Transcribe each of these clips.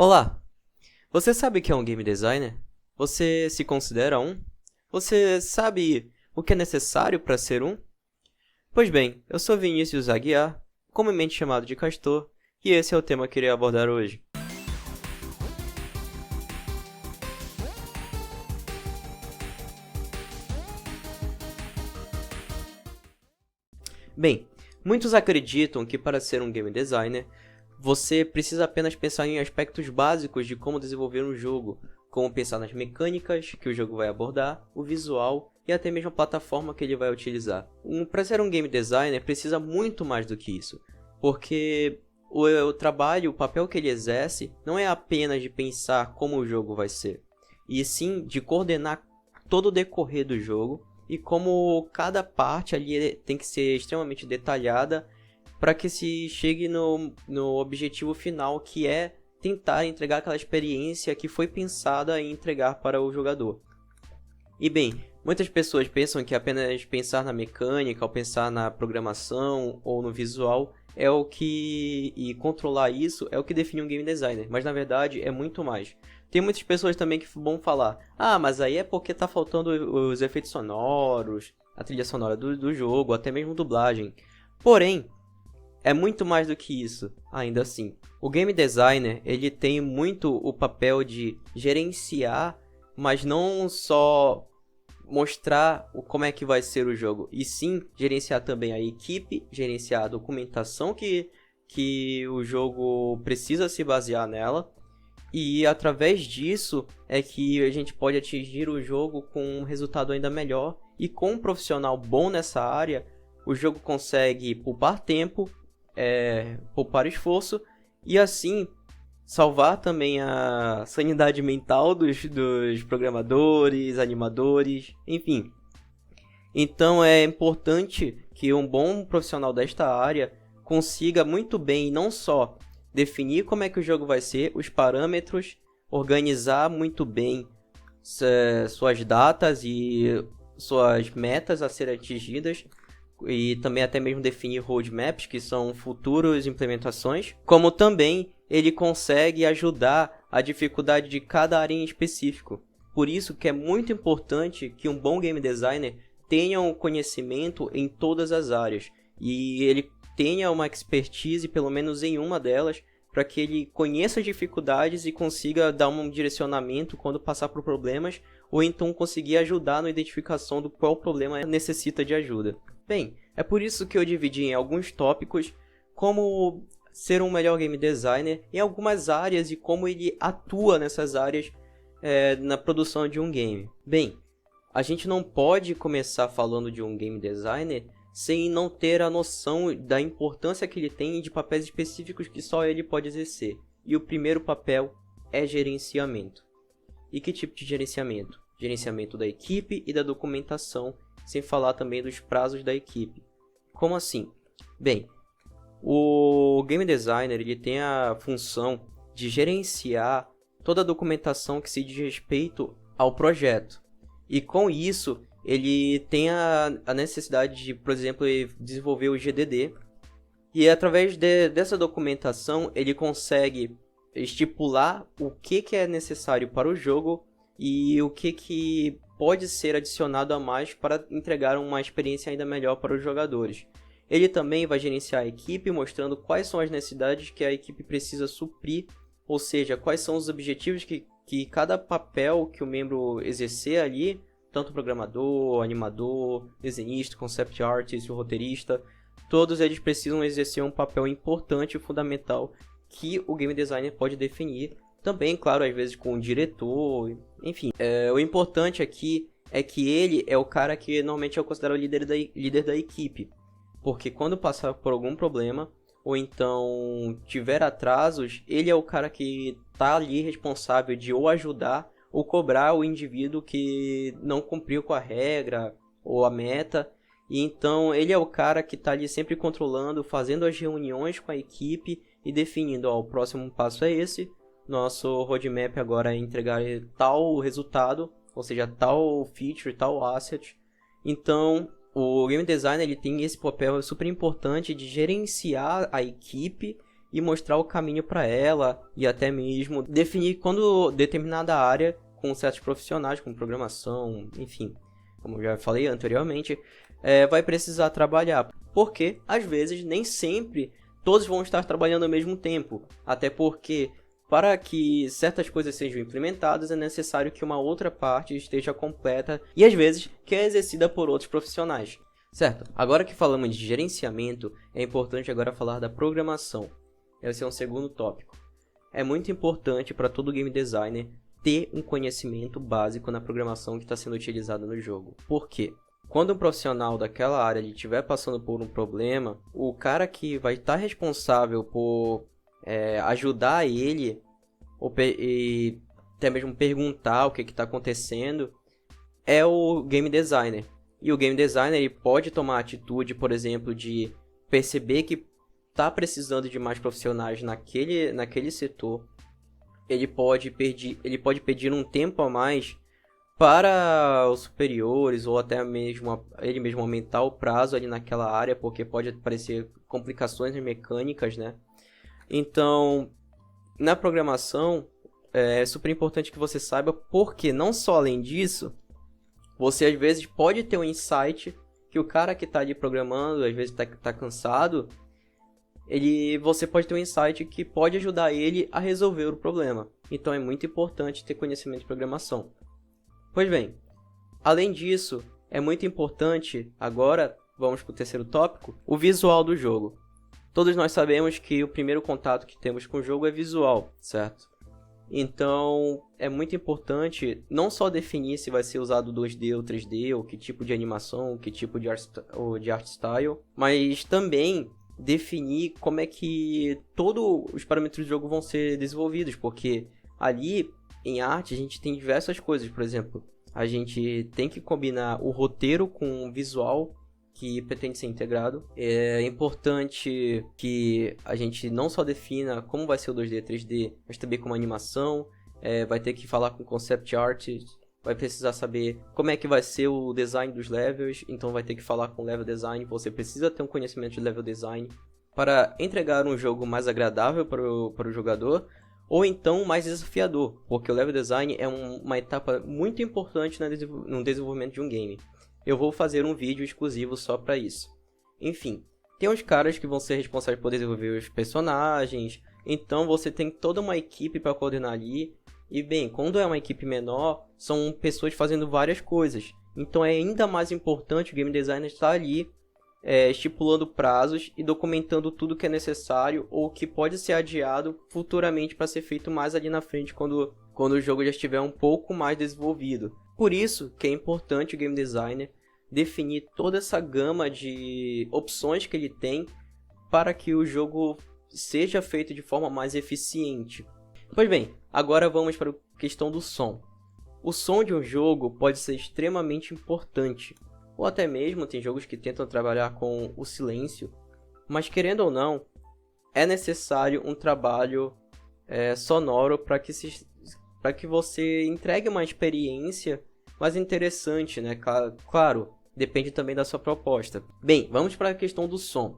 Olá! Você sabe o que é um game designer? Você se considera um? Você sabe o que é necessário para ser um? Pois bem, eu sou Vinícius Aguiar, comumente chamado de Castor, e esse é o tema que irei abordar hoje. Bem, muitos acreditam que para ser um game designer, você precisa apenas pensar em aspectos básicos de como desenvolver um jogo, como pensar nas mecânicas que o jogo vai abordar, o visual e até mesmo a plataforma que ele vai utilizar. Para ser um game designer precisa muito mais do que isso, porque o trabalho, o papel que ele exerce não é apenas de pensar como o jogo vai ser, e sim de coordenar todo o decorrer do jogo e como cada parte ali tem que ser extremamente detalhada para que se chegue no objetivo final, que é tentar entregar aquela experiência que foi pensada em entregar para o jogador. E bem, muitas pessoas pensam que apenas pensar na mecânica, ou pensar na programação ou no visual é o que e controlar isso é o que define um game designer, mas na verdade é muito mais. Tem muitas pessoas também que vão falar: "Ah, mas aí é porque tá faltando os efeitos sonoros, a trilha sonora do jogo, até mesmo dublagem". Porém, é muito mais do que isso, ainda assim. O game designer, ele tem muito o papel de gerenciar, mas não só mostrar como é que vai ser o jogo, e sim gerenciar também a equipe, gerenciar a documentação que o jogo precisa se basear nela, e através disso é que a gente pode atingir o jogo com um resultado ainda melhor, e com um profissional bom nessa área, o jogo consegue poupar tempo, poupar esforço e assim salvar também a sanidade mental dos programadores, animadores, enfim. Então é importante que um bom profissional desta área consiga muito bem não só definir como é que o jogo vai ser, os parâmetros, organizar muito bem suas datas e suas metas a serem atingidas, e também até mesmo definir roadmaps, que são futuras implementações, como também ele consegue ajudar a dificuldade de cada área em específico. Por isso que é muito importante que um bom game designer tenha um conhecimento em todas as áreas, e ele tenha uma expertise pelo menos em uma delas, para que ele conheça as dificuldades e consiga dar um direcionamento quando passar por problemas, ou então conseguir ajudar na identificação do qual problema necessita de ajuda. Bem, é por isso que eu dividi em alguns tópicos como ser um melhor game designer em algumas áreas e como ele atua nessas áreas na produção de um game. Bem, a gente não pode começar falando de um game designer sem não ter a noção da importância que ele tem e de papéis específicos que só ele pode exercer. E o primeiro papel é gerenciamento. E que tipo de gerenciamento? Gerenciamento da equipe e da documentação, sem falar também dos prazos da equipe. Como assim? Bem, o game designer ele tem a função de gerenciar toda a documentação que se diz respeito ao projeto. E com isso, ele tem a necessidade de, por exemplo, desenvolver o GDD. E através dessa documentação, ele consegue estipular o que é necessário para o jogo e o que pode ser adicionado a mais para entregar uma experiência ainda melhor para os jogadores. Ele também vai gerenciar a equipe, mostrando quais são as necessidades que a equipe precisa suprir, ou seja, quais são os objetivos que cada papel que o membro exercer ali, tanto o programador, animador, desenhista, concept artist, o roteirista, todos eles precisam exercer um papel importante e fundamental que o game designer pode definir. Também, claro, às vezes com o diretor, enfim. O importante aqui é que ele é o cara que normalmente é considerado o líder da equipe. Porque quando passar por algum problema, ou então tiver atrasos, ele é o cara que está ali responsável de ou ajudar ou cobrar o indivíduo que não cumpriu com a regra ou a meta. E então ele é o cara que está ali sempre controlando, fazendo as reuniões com a equipe e definindo: ó, o próximo passo é esse. Nosso roadmap agora é entregar tal resultado, ou seja, tal feature, tal asset. Então, o game designer ele tem esse papel super importante de gerenciar a equipe e mostrar o caminho para ela e até mesmo definir quando determinada área com certos profissionais, como programação, enfim, como eu já falei anteriormente, vai precisar trabalhar. Porque, às vezes, nem sempre todos vão estar trabalhando ao mesmo tempo. Até porque, para que certas coisas sejam implementadas, é necessário que uma outra parte esteja completa e, às vezes, que é exercida por outros profissionais. Certo? Agora que falamos de gerenciamento, é importante agora falar da programação. Esse é um segundo tópico. É muito importante para todo game designer ter um conhecimento básico na programação que está sendo utilizada no jogo. Por quê? Quando um profissional daquela área estiver passando por um problema, o cara que vai estar responsável por ajudar ele e até mesmo perguntar o que está acontecendo é o game designer. E o game designer ele pode tomar a atitude, por exemplo, de perceber que está precisando de mais profissionais naquele setor. Ele pode pedir um tempo a mais para os superiores ou até mesmo ele mesmo aumentar o prazo ali naquela área, porque pode aparecer complicações mecânicas, né? Então, na programação, é super importante que você saiba, porque não só além disso, você às vezes pode ter um insight que o cara que está ali programando, às vezes está cansado, você pode ter um insight que pode ajudar ele a resolver o problema. Então é muito importante ter conhecimento de programação. Pois bem, além disso, é muito importante, agora vamos para o terceiro tópico, o visual do jogo. Todos nós sabemos que o primeiro contato que temos com o jogo é visual, certo? Então, é muito importante não só definir se vai ser usado 2D ou 3D, ou que tipo de animação, que tipo de art style, mas também definir como é que todos os parâmetros do jogo vão ser desenvolvidos, porque ali, em arte, a gente tem diversas coisas. Por exemplo, a gente tem que combinar o roteiro com o visual que pretende ser integrado. É importante que a gente não só defina como vai ser o 2D e 3D, mas também como animação. Vai ter que falar com concept art, vai precisar saber como é que vai ser o design dos levels, então vai ter que falar com level design. Você precisa ter um conhecimento de level design para entregar um jogo mais agradável para o jogador, ou então mais desafiador, porque o level design é uma etapa muito importante no desenvolvimento de um game. Eu vou fazer um vídeo exclusivo só para isso. Enfim, tem uns caras que vão ser responsáveis por desenvolver os personagens, então você tem toda uma equipe para coordenar ali. E bem, quando é uma equipe menor, são pessoas fazendo várias coisas. Então é ainda mais importante o game designer estar ali estipulando prazos e documentando tudo que é necessário ou que pode ser adiado futuramente para ser feito mais ali na frente quando o jogo já estiver um pouco mais desenvolvido. Por isso que é importante o game designer definir toda essa gama de opções que ele tem para que o jogo seja feito de forma mais eficiente. Pois bem, agora vamos para a questão do som. O som de um jogo pode ser extremamente importante, ou até mesmo tem jogos que tentam trabalhar com o silêncio, mas querendo ou não, é necessário um trabalho sonoro para que você entregue uma experiência mais interessante, né? Claro, depende também da sua proposta. Bem, vamos para a questão do som.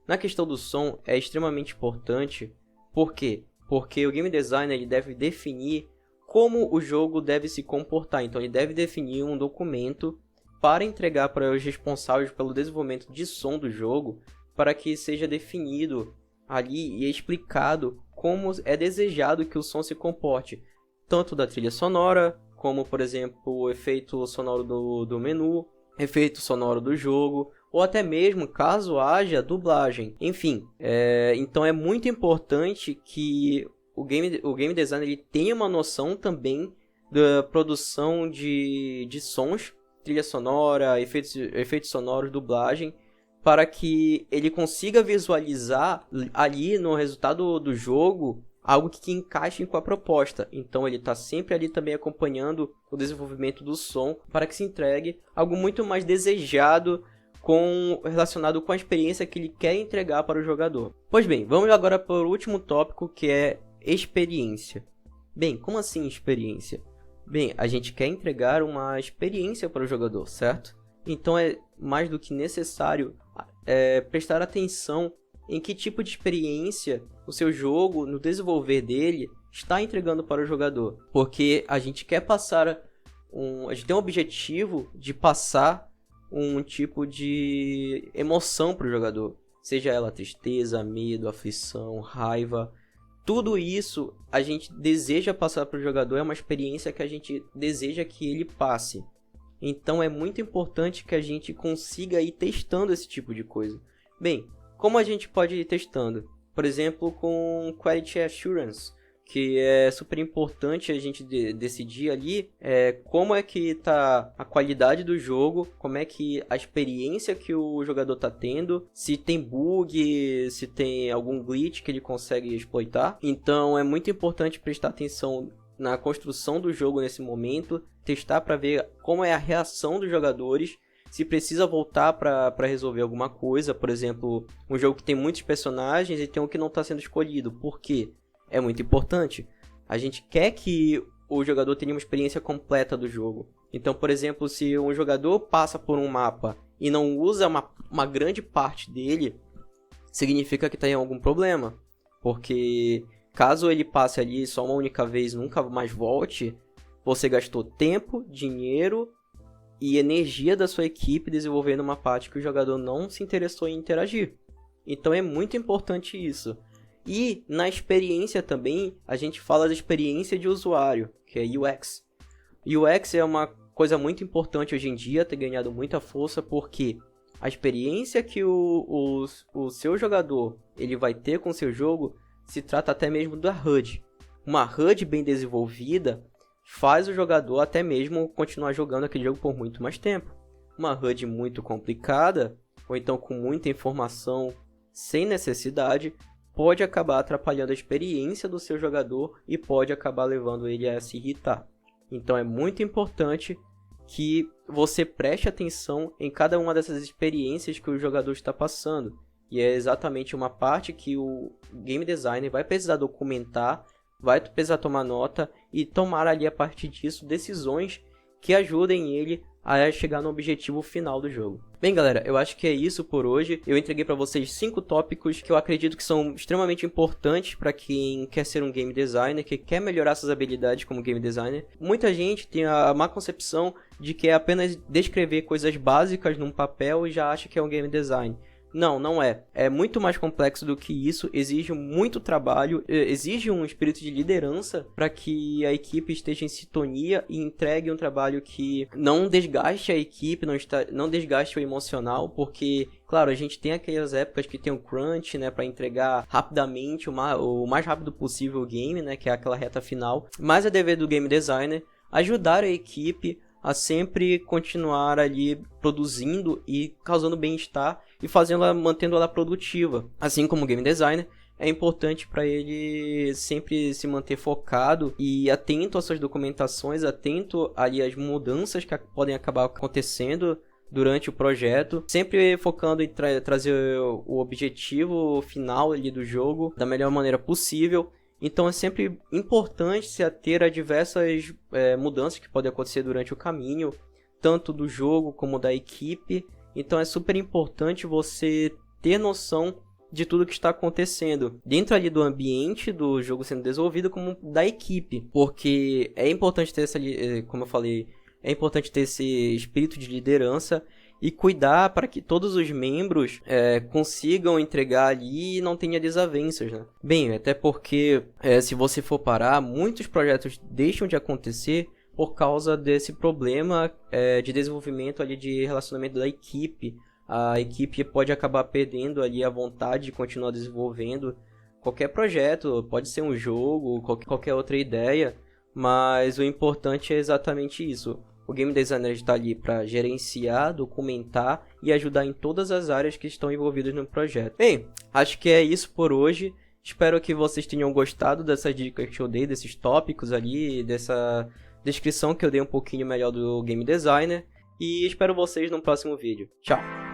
Na questão do som é extremamente importante, por quê? Porque o game designer ele deve definir como o jogo deve se comportar. Então ele deve definir um documento para entregar para os responsáveis pelo desenvolvimento de som do jogo, para que seja definido ali e explicado como é desejado que o som se comporte, tanto da trilha sonora, como por exemplo o efeito sonoro do menu, efeito sonoro do jogo, ou até mesmo caso haja dublagem. Enfim, então é muito importante que o game designer ele tenha uma noção também da produção de sons, trilha sonora, efeitos sonoros, dublagem, para que ele consiga visualizar ali no resultado do jogo algo que encaixe com a proposta. Então ele está sempre ali também acompanhando o desenvolvimento do som para que se entregue algo muito mais desejado relacionado com a experiência que ele quer entregar para o jogador. Pois bem, vamos agora para o último tópico, que é experiência. Bem, como assim experiência? Bem, a gente quer entregar uma experiência para o jogador, certo? Então é mais do que necessário prestar atenção em que tipo de experiência o seu jogo, no desenvolver dele, está entregando para o jogador. Porque a gente quer passar a gente tem um objetivo de passar um tipo de emoção para o jogador. Seja ela tristeza, medo, aflição, raiva. Tudo isso a gente deseja passar para o jogador, é uma experiência que a gente deseja que ele passe. Então é muito importante que a gente consiga ir testando esse tipo de coisa. Bem, como a gente pode ir testando? Por exemplo, com Quality Assurance, que é super importante a gente decidir ali como é que está a qualidade do jogo, como é que a experiência que o jogador está tendo, se tem bug, se tem algum glitch que ele consegue exploitar. Então é muito importante prestar atenção na construção do jogo nesse momento, testar para ver como é a reação dos jogadores, se precisa voltar para resolver alguma coisa. Por exemplo, um jogo que tem muitos personagens e tem um que não está sendo escolhido. Por quê? É muito importante. A gente quer que o jogador tenha uma experiência completa do jogo. Então, por exemplo, se um jogador passa por um mapa e não usa uma grande parte dele, significa que tem algum problema. Porque caso ele passe ali só uma única vez e nunca mais volte, você gastou tempo, dinheiro e energia da sua equipe desenvolvendo uma parte que o jogador não se interessou em interagir. Então é muito importante isso. E na experiência também, a gente fala da experiência de usuário, que é UX. UX é uma coisa muito importante hoje em dia, tem ganhado muita força, porque a experiência que o seu jogador ele vai ter com o seu jogo se trata até mesmo da HUD. Uma HUD bem desenvolvida faz o jogador até mesmo continuar jogando aquele jogo por muito mais tempo. Uma HUD muito complicada, ou então com muita informação sem necessidade, pode acabar atrapalhando a experiência do seu jogador e pode acabar levando ele a se irritar. Então é muito importante que você preste atenção em cada uma dessas experiências que o jogador está passando. E é exatamente uma parte que o game designer vai precisar documentar, vai precisar tomar nota e tomar ali a partir disso decisões que ajudem ele a chegar no objetivo final do jogo. Bem, galera, eu acho que é isso por hoje. Eu entreguei para vocês 5 tópicos que eu acredito que são extremamente importantes para quem quer ser um game designer, que quer melhorar suas habilidades como game designer. Muita gente tem a má concepção de que é apenas descrever coisas básicas num papel e já acha que é um game design. Não, não é. É muito mais complexo do que isso, exige muito trabalho, exige um espírito de liderança para que a equipe esteja em sintonia e entregue um trabalho que não desgaste a equipe, não desgaste o emocional, porque, claro, a gente tem aquelas épocas que tem o crunch, né, para entregar rapidamente, o mais rápido possível o game, né, que é aquela reta final, mas é dever do game designer ajudar a equipe a sempre continuar ali produzindo e causando bem-estar e mantendo ela produtiva. Assim como o game designer, é importante para ele sempre se manter focado e atento às suas documentações, atento ali às mudanças que podem acabar acontecendo durante o projeto, sempre focando em trazer o objetivo final ali do jogo da melhor maneira possível. Então é sempre importante se ater a diversas mudanças que podem acontecer durante o caminho, tanto do jogo como da equipe. Então é super importante você ter noção de tudo que está acontecendo dentro ali do ambiente do jogo sendo desenvolvido, como da equipe. Porque é importante ter como eu falei, é importante ter esse espírito de liderança e cuidar para que todos os membros consigam entregar ali e não tenha desavenças, né? Bem, até porque se você for parar, muitos projetos deixam de acontecer por causa desse problema de desenvolvimento ali de relacionamento da equipe. A equipe pode acabar perdendo ali a vontade de continuar desenvolvendo qualquer projeto, pode ser um jogo, qualquer outra ideia, mas o importante é exatamente isso. O game designer está ali para gerenciar, documentar e ajudar em todas as áreas que estão envolvidas no projeto. Bem, acho que é isso por hoje. Espero que vocês tenham gostado dessas dicas que eu dei, desses tópicos ali, dessa descrição que eu dei um pouquinho melhor do game designer. E espero vocês no próximo vídeo. Tchau!